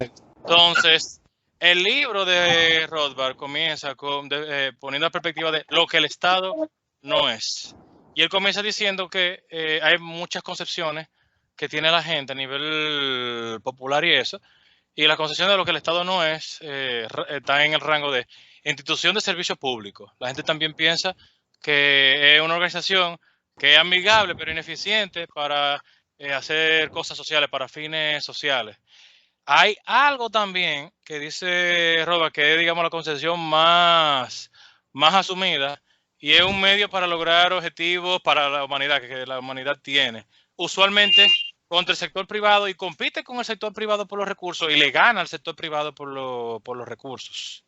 Entonces, el libro de Rothbard comienza poniendo la perspectiva de lo que el Estado no es. Y él comienza diciendo que hay muchas concepciones que tiene la gente a nivel popular y eso, y la concepción de lo que el Estado no es está en el rango de institución de servicio público. La gente también piensa que es una organización que es amigable pero ineficiente para hacer cosas sociales, para fines sociales. Hay algo también que dice Robert, que es, digamos, la concepción más asumida, y es un medio para lograr objetivos para la humanidad, que la humanidad tiene. Usualmente contra el sector privado, y compite con el sector privado por los recursos y le gana al sector privado por los recursos.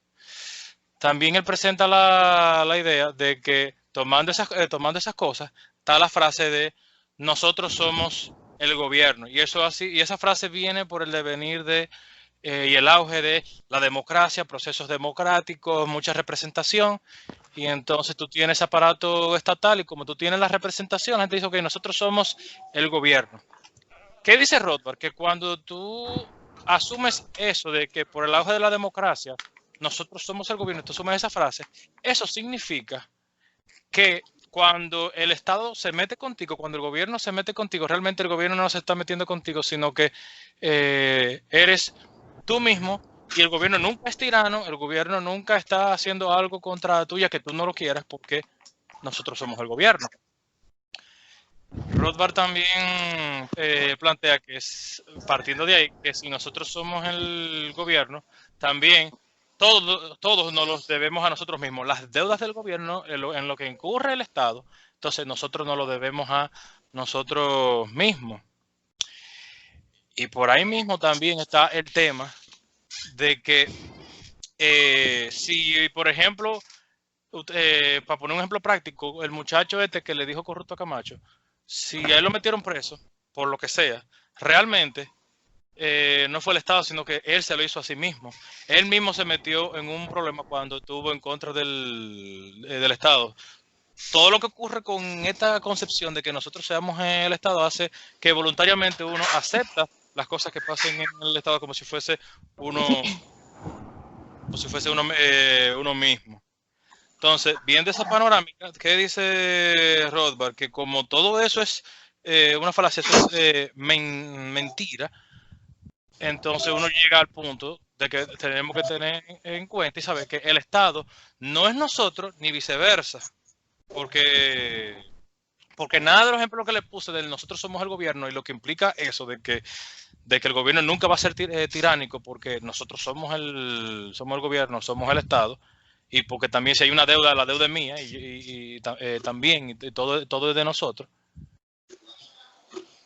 También él presenta la idea de que tomando esas cosas está la frase de nosotros somos el gobierno, y eso así, y esa frase viene por el devenir de y el auge de la democracia, procesos democráticos, mucha representación, y entonces tú tienes aparato estatal, y como tú tienes la representación, la gente dice que nosotros somos el gobierno. ¿Qué dice Rothbard? Que cuando tú asumes eso de que por el auge de la democracia nosotros somos el gobierno, tú asumes esa frase, eso significa que cuando el Estado se mete contigo, cuando el gobierno se mete contigo, realmente el gobierno no se está metiendo contigo, sino que eres tú mismo, y el gobierno nunca es tirano, el gobierno nunca está haciendo algo contra tuya que tú no lo quieras, porque nosotros somos el gobierno. Rothbard también plantea que partiendo de ahí, que si nosotros somos el gobierno, también todos nos los debemos a nosotros mismos. Las deudas del gobierno, en lo que incurre el Estado, entonces nosotros nos lo debemos a nosotros mismos. Y por ahí mismo también está el tema de que si, por ejemplo, para poner un ejemplo práctico, el muchacho este que le dijo corrupto a Camacho, si a él lo metieron preso, por lo que sea, realmente no fue el Estado, sino que él se lo hizo a sí mismo. Él mismo se metió en un problema cuando estuvo en contra del Estado. Todo lo que ocurre con esta concepción de que nosotros seamos el Estado hace que voluntariamente uno acepta las cosas que pasen en el Estado como si fuese uno mismo. Entonces, viendo esa panorámica, ¿qué dice Rothbard? Que como todo eso es una falacia, eso es mentira, entonces uno llega al punto de que tenemos que tener en cuenta y saber que el Estado no es nosotros ni viceversa, porque, porque nada de los ejemplos que le puse de nosotros somos el gobierno y lo que implica eso de que el gobierno nunca va a ser tiránico porque nosotros somos el gobierno, somos el Estado, y porque también si hay una deuda, la deuda es mía también, y todo es de nosotros,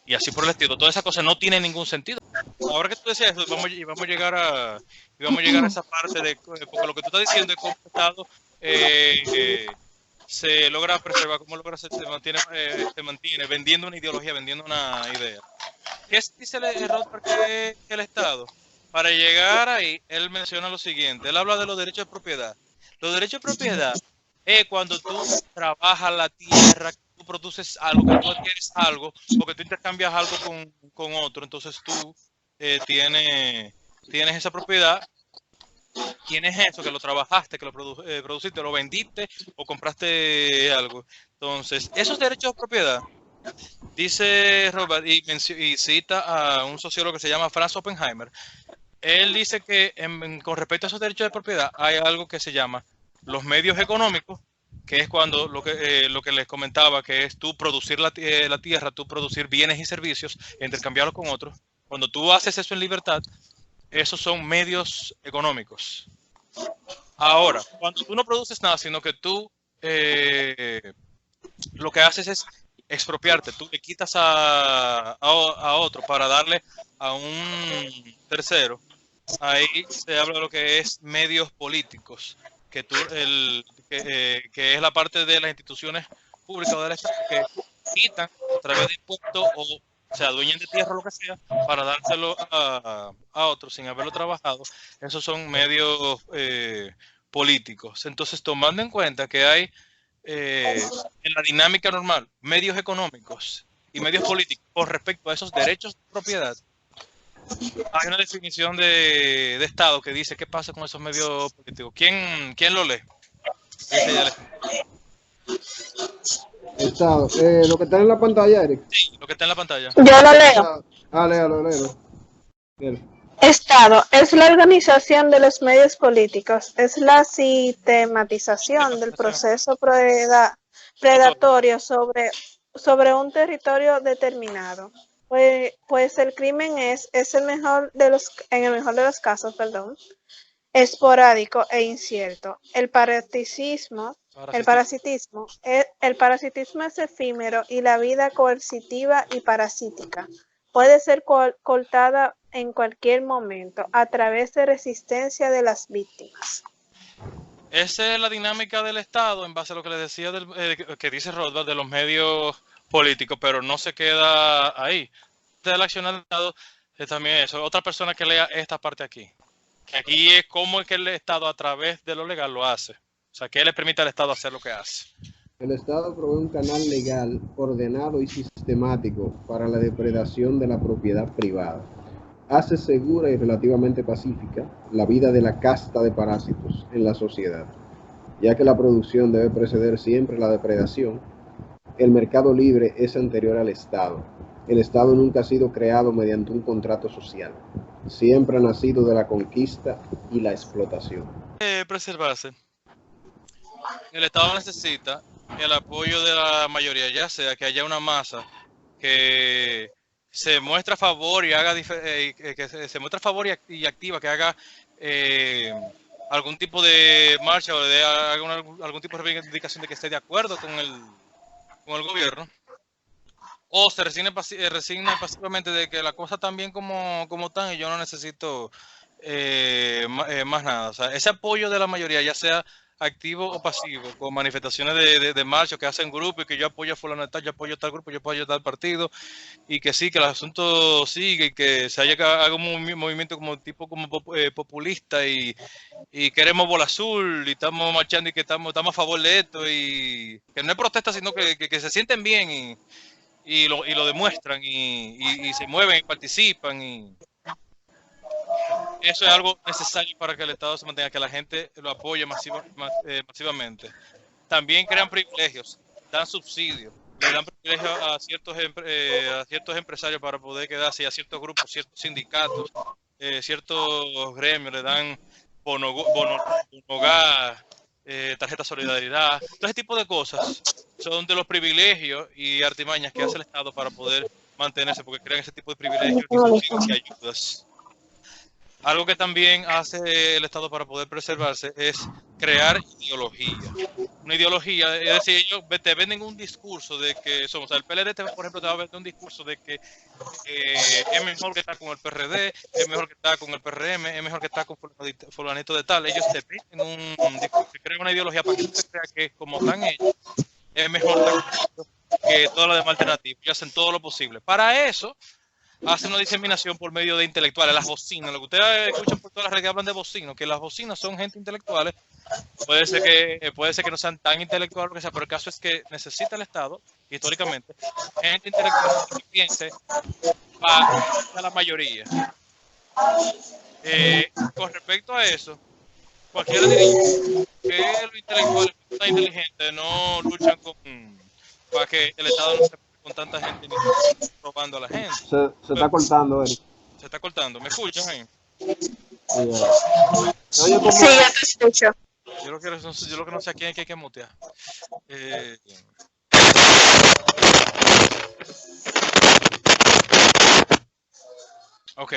y así por el estilo. Todas esas cosas no tienen ningún sentido. Ahora que tú decías eso, vamos a llegar a esa parte de, porque lo que tú estás diciendo es cómo el Estado se logra preservar, cómo logra se mantiene vendiendo una ideología, vendiendo una idea. ¿Qué dice el Rothbard que es el Estado? Para llegar ahí, él menciona lo siguiente. Él habla de los derechos de propiedad. Los derechos de propiedad es cuando tú trabajas la tierra, tú produces algo, que tú adquieres algo, porque tú intercambias algo con otro. Entonces tú tienes esa propiedad. ¿Quién es eso? Que lo trabajaste, que lo produciste, lo vendiste o compraste algo. Entonces, esos derechos de propiedad, dice Robert, y cita a un sociólogo que se llama Franz Oppenheimer. Él dice que con respecto a esos derechos de propiedad hay algo que se llama los medios económicos, que es cuando lo que les comentaba, que es tú producir la tierra, tú producir bienes y servicios, intercambiarlos con otros. Cuando tú haces eso en libertad, esos son medios económicos. Ahora, cuando tú no produces nada, sino que tú lo que haces es expropiarte, tú le quitas a otro para darle a un tercero, ahí se habla de lo que es medios políticos, que es la parte de las instituciones públicas o del Estado que quitan a través de impuestos o se adueñen de tierra o lo que sea para dárselo a otros sin haberlo trabajado. Esos son medios políticos. Entonces, tomando en cuenta que hay en la dinámica normal medios económicos y medios políticos con respecto a esos derechos de propiedad, Hay una definición de Estado que dice qué pasa con esos medios políticos. ¿Quién lo lee? Estado. Lo que está en la pantalla, Eric. Sí, lo que está en la pantalla. Yo lo leo. Léalo. Estado es la organización de los medios políticos, es la sistematización del proceso predatorio sobre un territorio determinado. Pues el crimen es en el mejor de los casos, esporádico e incierto. El parasitismo es efímero y la vida coercitiva y parasítica puede ser cortada en cualquier momento a través de resistencia de las víctimas. Esa es la dinámica del Estado en base a lo que les decía que dice Rothbard de los medios políticos, pero no se queda ahí. Del accionar del Estado es también eso. Otra persona que lea esta parte aquí. Que aquí es cómo es que el Estado a través de lo legal lo hace. O sea, que le permite al Estado hacer lo que hace. El Estado provee un canal legal ordenado y sistemático para la depredación de la propiedad privada. Hace segura y relativamente pacífica la vida de la casta de parásitos en la sociedad, ya que la producción debe preceder siempre la depredación. El mercado libre es anterior al Estado. El Estado nunca ha sido creado mediante un contrato social. Siempre ha nacido de la conquista y la explotación. Preservarse. El Estado necesita el apoyo de la mayoría, ya sea que haya una masa que se muestra a favor y haga que se muestra a favor y activa, que haga algún tipo de marcha o de algún tipo de reivindicación de que esté de acuerdo con el gobierno, o se resigna pasivamente de que la cosa tan bien como están y yo no necesito más nada. O sea, ese apoyo de la mayoría, ya sea activo o pasivo, con manifestaciones de marcha que hacen grupos y que yo apoyo a fulano de tal, yo apoyo a tal grupo, yo apoyo a tal partido, y que sí, que el asunto sigue y que se haga un movimiento como tipo populista y queremos bola azul y estamos marchando y que estamos a favor de esto y que no es protesta, sino que se sienten bien y lo demuestran y se mueven y participan y eso es algo necesario para que el Estado se mantenga, que la gente lo apoye masivamente. También crean privilegios, dan subsidios, le dan privilegios a ciertos empresarios para poder quedarse, a ciertos grupos, ciertos sindicatos, ciertos gremios, le dan bono gas, tarjeta solidaridad, todo ese tipo de cosas son de los privilegios y artimañas que hace el Estado para poder mantenerse, porque crean ese tipo de privilegios y subsidios y ayudas. Algo que también hace el Estado para poder preservarse es crear ideología. Una ideología, es decir, ellos te venden un discurso de que somos, o sea, el PLD, por ejemplo, te va a vender un discurso de que es mejor que estar con el PRD, es mejor que estar con el PRM, es mejor que estar con fulanito de tal. Ellos te venden un discurso, crean una ideología para que usted crea que como están ellos, es mejor estar que todas las demás alternativas y hacen todo lo posible. Para eso, hacen una diseminación por medio de intelectuales, las bocinas, lo que ustedes escuchan por todas las redes que hablan de bocinos, que las bocinas son gente intelectuales, puede ser que no sean tan intelectuales, lo que sea, pero el caso es que necesita el Estado, históricamente, gente intelectual que piense para la mayoría. Con respecto a eso, cualquiera diría que los intelectuales tan inteligentes no luchan para que el Estado no se con tanta gente ni robando a la gente. Se está cortando, Eric. Se está cortando. ¿Me escuchas ahí? Sí, ya te escucho. Yo lo que no sé a quién hay que mutear. Ok.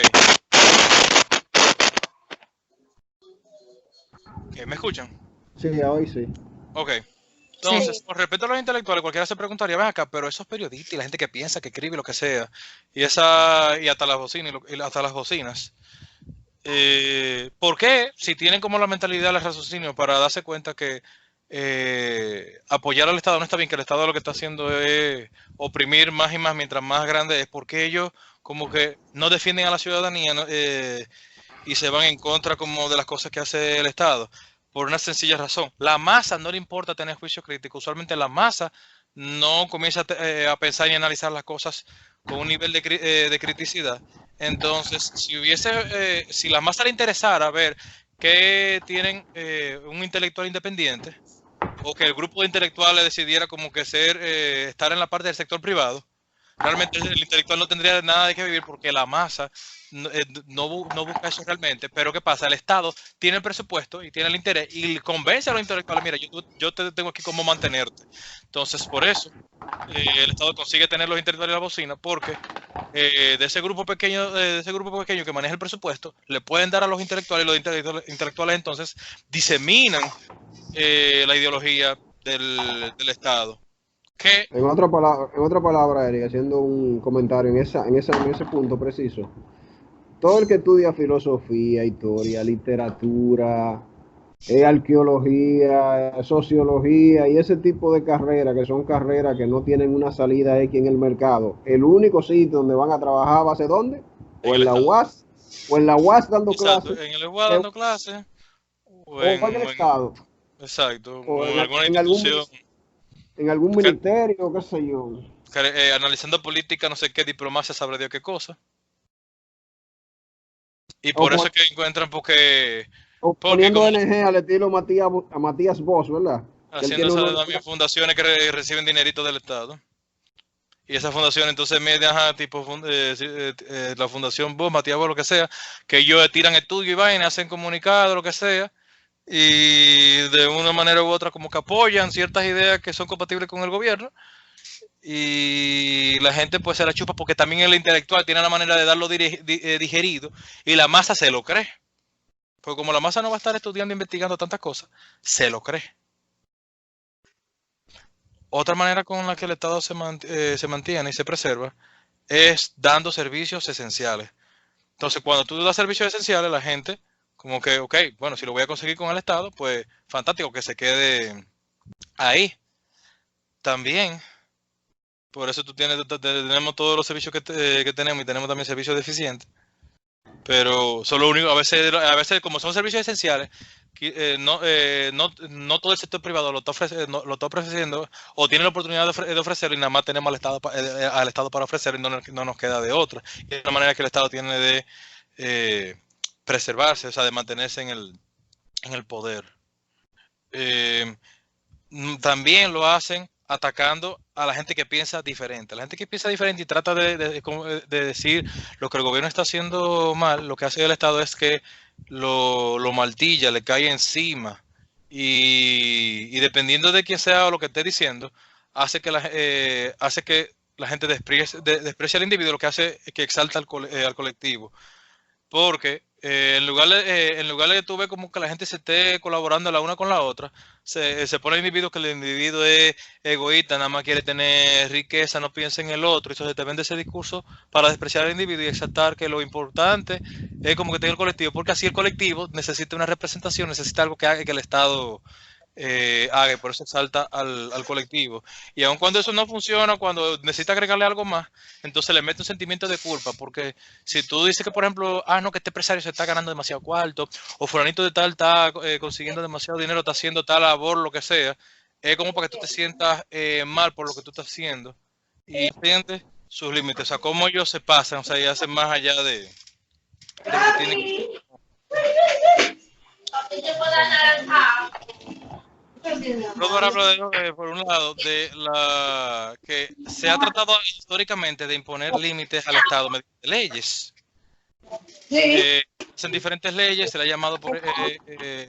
¿Me escuchan? Sí, hoy sí. Ok. Entonces, con respecto a los intelectuales, cualquiera se preguntaría, ven acá, pero esos periodistas y la gente que piensa, que escribe, lo que sea, y hasta las bocinas, ¿por qué? Si tienen como la mentalidad del raciocinio para darse cuenta que apoyar al Estado no está bien, que el Estado lo que está haciendo es oprimir más y más mientras más grande es, porque ellos como que no defienden a la ciudadanía, ¿no? Y se van en contra como de las cosas que hace el Estado? Por una sencilla razón. La masa no le importa tener juicio crítico. Usualmente la masa no comienza a pensar y analizar las cosas con un nivel de criticidad Entonces, si la masa le interesara ver que tienen un intelectual independiente, o que el grupo de intelectuales decidiera como que estar en la parte del sector privado, realmente el intelectual no tendría nada de qué vivir porque la masa no busca eso realmente. Pero ¿qué pasa? El Estado tiene el presupuesto y tiene el interés y convence a los intelectuales, mira, yo te tengo aquí como mantenerte. Entonces, por eso el Estado consigue tener los intelectuales en la bocina, porque de ese grupo pequeño que maneja el presupuesto, le pueden dar a los intelectuales y los intelectuales entonces diseminan la ideología del Estado. Que En otra palabra, Eric, haciendo un comentario en ese punto preciso, todo el que estudia filosofía, historia, literatura, arqueología, sociología y ese tipo de carreras, que son carreras que no tienen una salida X en el mercado, el único sitio donde van a trabajar va a ser ¿dónde? O en la UAS, o en la UAS dando exacto, clases, en el UAS dando clases, o en el Estado, exacto, o o en alguna en institución, en algún ministerio, qué sé yo. analizando política, no sé qué, diplomacia, sabrá Dios qué cosa. Y O, por eso es que encuentran porque poniendo como ONG al estilo Matías Bosch, ¿verdad? Que él haciendo tiene uno. también fundaciones que reciben dinerito del Estado. Y esa fundación entonces media, tipo la fundación Vos, Matías Vos, lo que sea, que ellos tiran estudio y vaina, hacen comunicado, lo que sea, y de una manera u otra como que apoyan ciertas ideas que son compatibles con el gobierno, y la gente pues se la chupa porque también el intelectual tiene la manera de darlo digerido, y la masa se lo cree. Porque como la masa no va a estar estudiando e investigando tantas cosas, se lo cree. Otra manera con la que el Estado se mantiene y se preserva es dando servicios esenciales. Entonces, cuando tú das servicios esenciales, la gente, como que, ok, bueno, si lo voy a conseguir con el Estado, pues fantástico que se quede ahí. También, por eso tenemos todos los servicios que tenemos, y tenemos también servicios deficientes. Pero solo único, a veces como son servicios esenciales, no todo el sector privado lo está ofreciendo, o tiene la oportunidad de ofrecerlo, y nada más tenemos al Estado para ofrecer, y no nos queda de otra. Y es la manera que el Estado tiene de preservarse, o sea, de mantenerse en el poder. También lo hacen atacando a la gente que piensa diferente. La gente que piensa diferente y trata de decir lo que el gobierno está haciendo mal, lo que hace el Estado es que lo martilla, le cae encima. Y dependiendo de quién sea o lo que esté diciendo, hace que la gente desprecie al individuo, lo que hace es que exalta al colectivo. Porque en lugar de que tú ves como que la gente se esté colaborando la una con la otra, se pone el individuo, que el individuo es egoísta, nada más quiere tener riqueza, no piensa en el otro. Entonces te vende ese discurso para despreciar al individuo y exaltar que lo importante es como que tenga el colectivo, porque así el colectivo necesita una representación, necesita algo que haga que el Estado haga, y por eso exalta al colectivo. Y aun cuando eso no funciona, cuando necesita agregarle algo más, entonces le mete un sentimiento de culpa, porque si tú dices que, por ejemplo, no, que este empresario se está ganando demasiado cuarto, o fulanito de tal está consiguiendo demasiado dinero, está haciendo tal labor, lo que sea, es como para que tú te sientas mal por lo que tú estás haciendo, y entiendes sus límites, o sea, cómo ellos se pasan, o sea, y hacen más allá de lo que tienen que... Robert habla por un lado, de la que se ha tratado históricamente de imponer límites al Estado mediante leyes. En diferentes leyes, se le ha llamado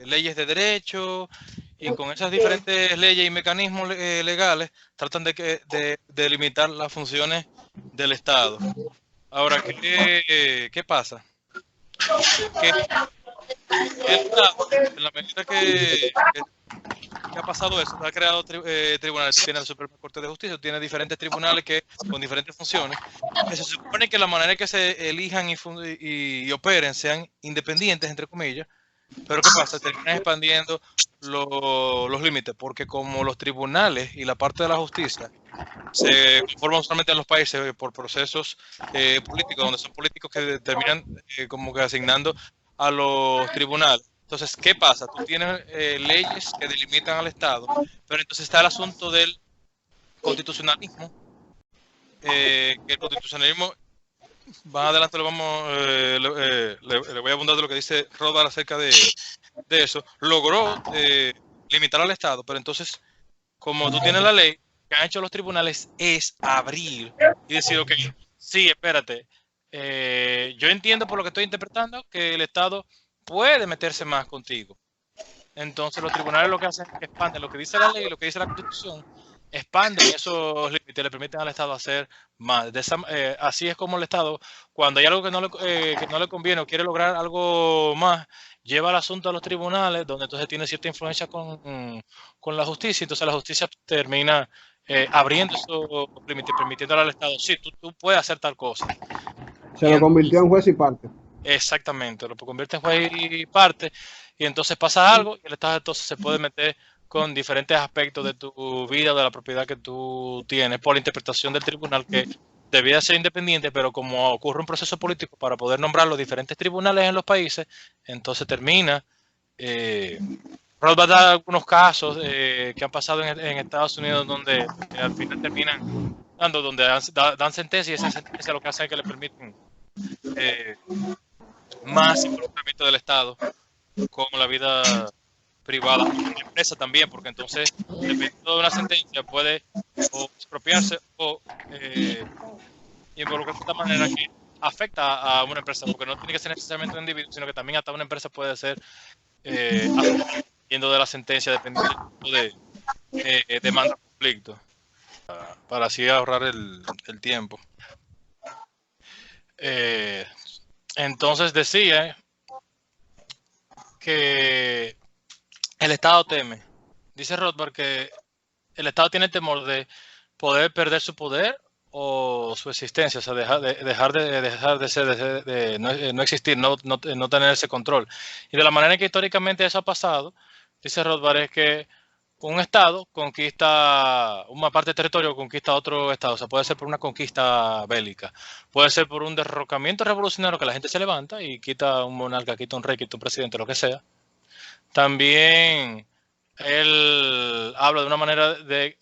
leyes de derecho, y con esas diferentes leyes y mecanismos legales tratan de limitar las funciones del Estado. Ahora, ¿qué pasa? Que el Estado, en la medida que ha pasado eso, ha creado tribunales. Tiene la Suprema Corte de Justicia, tiene diferentes tribunales con diferentes funciones, que se supone que la manera en que se elijan y operen sean independientes, entre comillas. Pero ¿qué pasa? Terminan expandiendo los límites, porque como los tribunales y la parte de la justicia se conforman solamente en los países por procesos políticos, donde son políticos que terminan como que asignando a los tribunales. Entonces, ¿qué pasa? Tú tienes leyes que delimitan al Estado, pero entonces está el asunto del constitucionalismo, que el constitucionalismo más adelante lo vamos, le voy a abundar de lo que dice Rothbard acerca de eso. Logró limitar al Estado, pero entonces, como tú tienes la ley, que han hecho los tribunales es abrir y decir, ok, sí, espérate, yo entiendo por lo que estoy interpretando que el Estado puede meterse más contigo. Entonces los tribunales lo que hacen es que expanden lo que dice la ley y lo que dice la Constitución, expanden esos límites, le permiten al Estado hacer más. Así es como el Estado, cuando hay algo que no le conviene o quiere lograr algo más, lleva el asunto a los tribunales, donde entonces tiene cierta influencia con la justicia, entonces la justicia termina abriendo esos límites, permitiéndole al Estado, sí, tú puedes hacer tal cosa. Se lo convirtió en juez y parte. Exactamente, lo convierte en juez y parte, y entonces pasa algo y el Estado entonces se puede meter con diferentes aspectos de tu vida, de la propiedad que tú tienes, por la interpretación del tribunal, que debía ser independiente, pero como ocurre un proceso político para poder nombrar los diferentes tribunales en los países, entonces termina. Rothbard da algunos casos que han pasado en Estados Unidos donde al final terminan dando, donde dan sentencia, y esa sentencia lo que hace es que le permiten más involucramiento del Estado con la vida privada, en la empresa también, porque entonces, dependiendo de una sentencia, puede o expropiarse o involucrarse de esta manera que afecta a una empresa, porque no tiene que ser necesariamente un individuo, sino que también hasta una empresa puede ser dependiendo de la sentencia, dependiendo de demanda o conflicto, para así ahorrar el tiempo. Entonces decía que el Estado teme. Dice Rothbard que el Estado tiene temor de poder perder su poder o su existencia, o sea, dejar de ser, de no existir, no tener ese control. Y de la manera en que históricamente eso ha pasado, dice Rothbard, es que un Estado conquista una parte del territorio, conquista otro Estado. O sea, puede ser por una conquista bélica, puede ser por un derrocamiento revolucionario, que la gente se levanta y quita un monarca, quita un rey, quita un presidente, lo que sea. También él habla de una manera de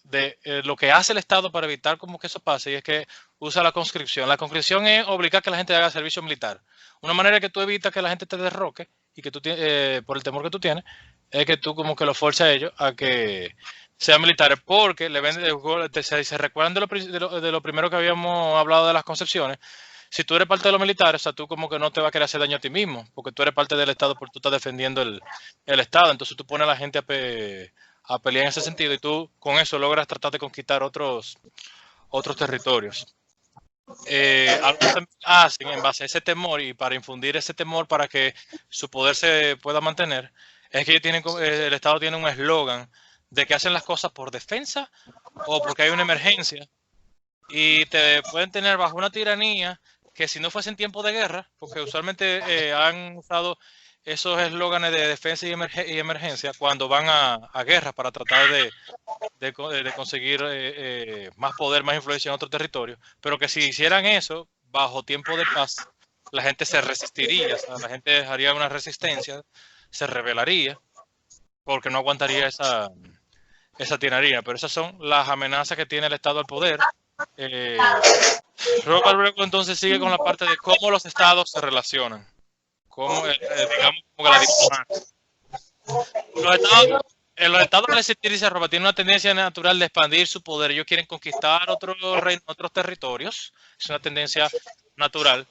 lo que hace el Estado para evitar como que eso pase, y es que usa la conscripción. La conscripción es obligar que la gente haga servicio militar. Una manera que tú evitas que la gente te derroque y que tú por el temor que tú tienes, es que tú como que lo fuerzas a ellos a que sean militares, porque le venden, se recuerdan de lo primero que habíamos hablado de las concepciones. Si tú eres parte de los militares, o sea, tú como que no te va a querer hacer daño a ti mismo, porque tú eres parte del Estado, porque tú estás defendiendo el Estado. Entonces tú pones a la gente a pelear en ese sentido, y tú con eso logras tratar de conquistar otros territorios. Algo que también hacen en base a ese temor, y para infundir ese temor para que su poder se pueda mantener, es que el Estado tiene un eslogan de que hacen las cosas por defensa o porque hay una emergencia, y te pueden tener bajo una tiranía que si no fuese en tiempo de guerra, porque usualmente han usado esos eslóganes de defensa y emergencia cuando van a guerra para tratar de conseguir más poder, más influencia en otro territorio, pero que si hicieran eso bajo tiempo de paz, la gente se resistiría, o sea, la gente haría una resistencia, se rebelaría, porque no aguantaría esa tiranía. Pero esas son las amenazas que tiene el Estado al poder. Rothbard luego entonces sigue con la parte de cómo los estados se relacionan, cómo digamos como que la diplomacia. Los estados al existir, dice Rothbard, tienen una tendencia natural de expandir su poder. Ellos quieren conquistar otros reinos, otros territorios. Es una tendencia natural.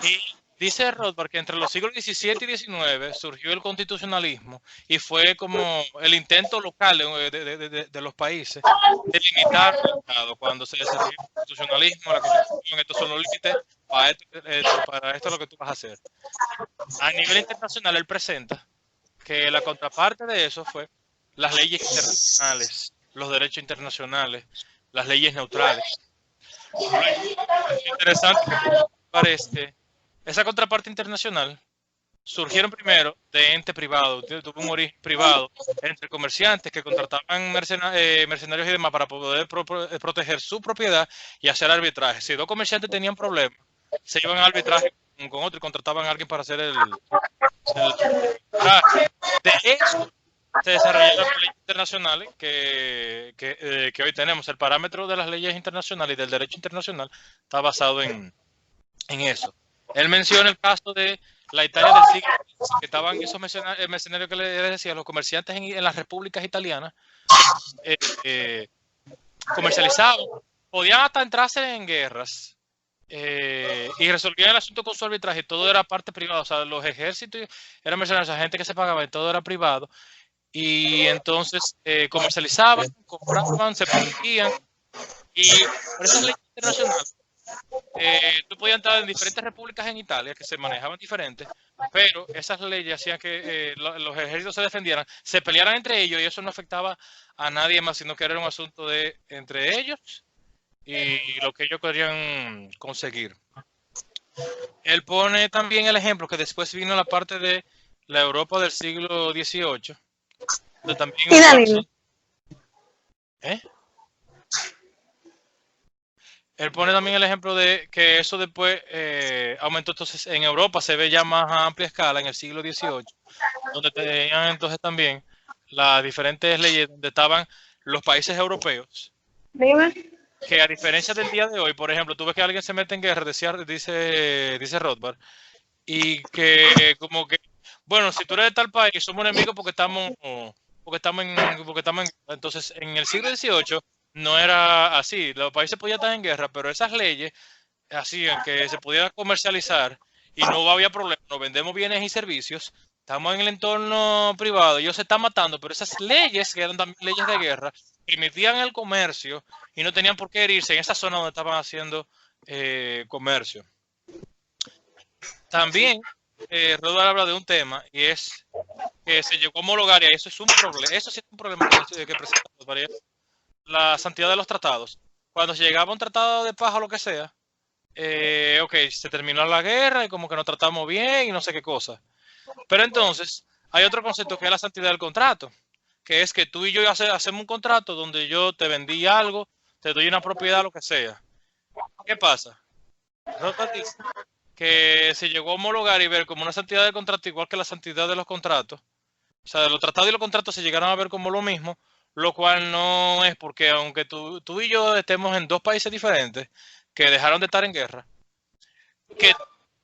Y dice Rothbard que entre los siglos XVII y XIX surgió el constitucionalismo, y fue como el intento local de los países de limitar el Estado. Cuando se desarrolló el constitucionalismo, la Constitución, estos son los límites, para esto es lo que tú vas a hacer. A nivel internacional, él presenta que la contraparte de eso fue las leyes internacionales, los derechos internacionales, las leyes neutrales. Es interesante que parece esa contraparte internacional surgieron primero de ente privado, tuvo un origen privado entre comerciantes que contrataban mercenarios y demás para poder proteger su propiedad y hacer arbitraje. Si dos comerciantes tenían problemas, se iban a arbitraje con otro y contrataban a alguien para hacer el arbitraje. De eso se desarrollaron las leyes internacionales que hoy tenemos. El parámetro de las leyes internacionales y del derecho internacional está basado en en eso. Él menciona el caso de la Italia del siglo XX, que estaban esos mercenarios que le decía, los comerciantes en las repúblicas italianas, comercializaban, podían hasta entrarse en guerras y resolvían el asunto con su arbitraje. Todo era parte privada, o sea, los ejércitos eran mercenarios, la gente que se pagaba, y todo era privado. Y entonces comercializaban, compraban, se vendían. Y por esas leyes internacionales, tú podías entrar en diferentes repúblicas en Italia que se manejaban diferentes, pero esas leyes hacían que los ejércitos se defendieran, se pelearan entre ellos y eso no afectaba a nadie más, sino que era un asunto de entre ellos y lo que ellos querían conseguir. Él pone también el ejemplo que después vino la parte de la Europa del siglo XVIII, donde también él pone también el ejemplo de que eso después aumentó. Entonces en Europa se ve ya más a amplia escala en el siglo XVIII, donde tenían entonces también las diferentes leyes donde estaban los países europeos. Dime. Que a diferencia del día de hoy, por ejemplo, tú ves que alguien se mete en guerra, dice Rothbard, y que como que, bueno, si tú eres de tal país, somos enemigos porque estamos en guerra. Entonces, en el siglo XVIII no era así. Los países podían estar en guerra, pero esas leyes hacían que se pudiera comercializar y no había problema. Nos vendemos bienes y servicios. Estamos en el entorno privado. Ellos se están matando, pero esas leyes, que eran también leyes de guerra, permitían el comercio y no tenían por qué herirse en esa zona donde estaban haciendo comercio. También Rodolfo habla de un tema y es que se llegó a homologar, y eso es un problema. Eso sí es un problema que presenta la santidad de los tratados. Cuando se llegaba a un tratado de paz o lo que sea, ok, se terminó la guerra y como que nos tratamos bien y no sé qué cosa. Pero entonces hay otro concepto que es la santidad del contrato, que es que tú y yo hacemos un contrato donde yo te vendí algo, te doy una propiedad, lo que sea. ¿Qué pasa? Rothbard dice que se llegó a homologar y ver como una santidad del contrato igual que la santidad de los contratos. O sea, los tratados y los contratos se llegaron a ver como lo mismo, lo cual no es porque aunque tú y yo estemos en dos países diferentes que dejaron de estar en guerra,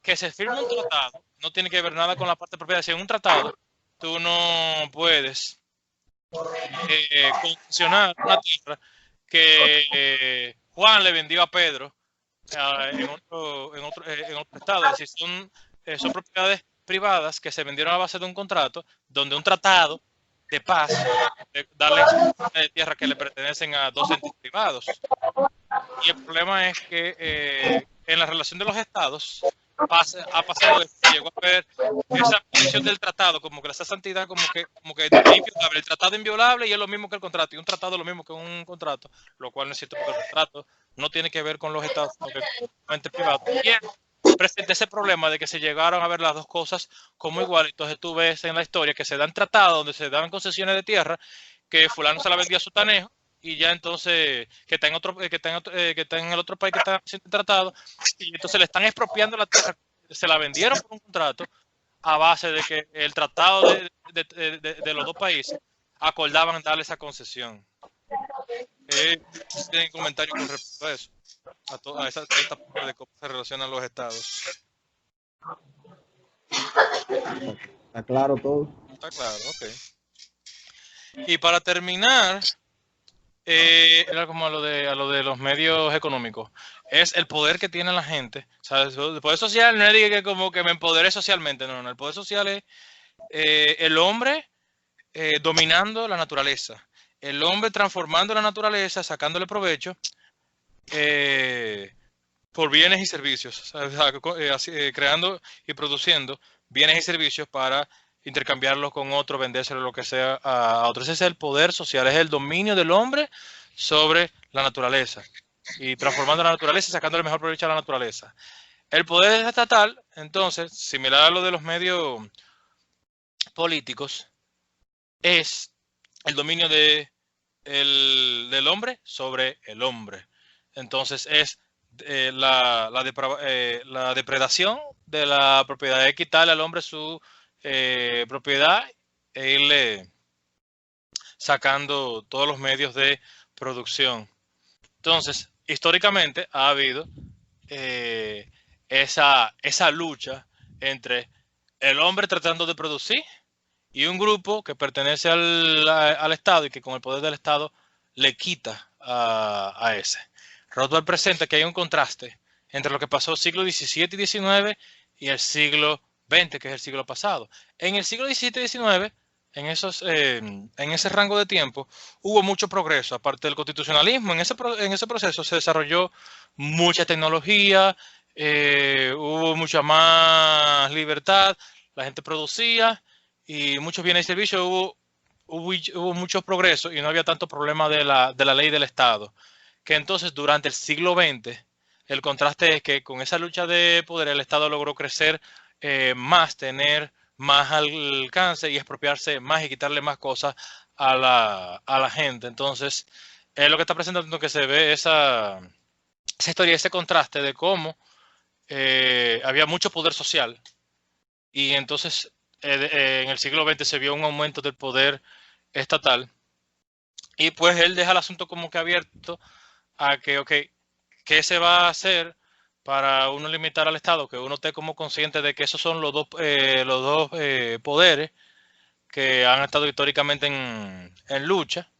que se firme un tratado no tiene que ver nada con la parte de propiedad. Si en un tratado tú no puedes concesionar una tierra que Juan le vendió a Pedro en otro estado. Es decir, son propiedades privadas que se vendieron a base de un contrato, donde un tratado de paz darle de tierra que le pertenecen a dos entes privados. Y el problema es que en la relación de los estados ha pasado de que llegó a ver esa posición del tratado, como que esa santidad, como que inviolable. El tratado inviolable y es lo mismo que el contrato, y un tratado es lo mismo que un contrato, lo cual no es cierto, porque el contrato no tiene que ver con los estados, sino que es privado. Y presenta ese problema de que se llegaron a ver las dos cosas como igual. Entonces tú ves en la historia que se dan tratados donde se dan concesiones de tierra, que fulano se la vendía a su tanejo, y ya entonces que está en el otro país que está haciendo el tratado, y entonces le están expropiando la tierra, se la vendieron por un contrato a base de que el tratado de los dos países acordaban darle esa concesión. ¿Tienen comentarios con respecto a eso? A esta parte de cómo se relacionan los estados. ¿Está claro todo? Está claro, ok. Y para terminar, era como a lo de los medios económicos, es el poder que tiene la gente. ¿Sabes? El poder social no es que como que me empodere socialmente, no, el poder social es el hombre dominando la naturaleza, el hombre transformando la naturaleza, sacándole provecho por bienes y servicios, ¿sabes? Creando y produciendo bienes y servicios para intercambiarlos con otro, vendérselo, lo que sea a otros. Ese es el poder social, es el dominio del hombre sobre la naturaleza y transformando la naturaleza y sacando el mejor provecho a la naturaleza. El poder estatal, entonces, similar a lo de los medios políticos, es el dominio del hombre sobre el hombre. Entonces es la depredación de la propiedad, es quitarle al hombre su propiedad e irle sacando todos los medios de producción. Entonces, históricamente ha habido esa lucha entre el hombre tratando de producir y un grupo que pertenece al Estado y que con el poder del Estado le quita a ese. Rothbard presenta que hay un contraste entre lo que pasó el siglo XVII y XIX y el siglo XX, que es el siglo pasado. En el siglo XVII y XIX, en ese rango de tiempo, hubo mucho progreso. Aparte del constitucionalismo, en ese proceso se desarrolló mucha tecnología, hubo mucha más libertad, la gente producía y muchos bienes y servicios, hubo muchos progresos y no había tanto problema de la ley del Estado. Que entonces durante el siglo XX, el contraste es que con esa lucha de poder el Estado logró crecer más, tener más alcance y expropiarse más y quitarle más cosas a la gente. Entonces, es lo que está presentando que se ve esa historia, ese contraste de cómo había mucho poder social y entonces en el siglo XX se vio un aumento del poder estatal y pues él deja el asunto como que abierto a que, ok, ¿qué se va a hacer para uno limitar al Estado? Que uno esté como consciente de que esos son los dos poderes que han estado históricamente en lucha.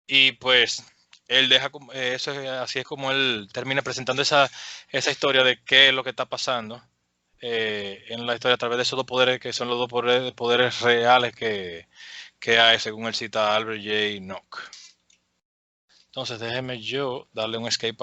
Y pues él deja, eso así es como él termina presentando esa historia de qué es lo que está pasando en la historia a través de esos dos poderes que son los dos poderes reales que hay, según él cita a Albert J. Nock. Entonces déjeme yo darle un escape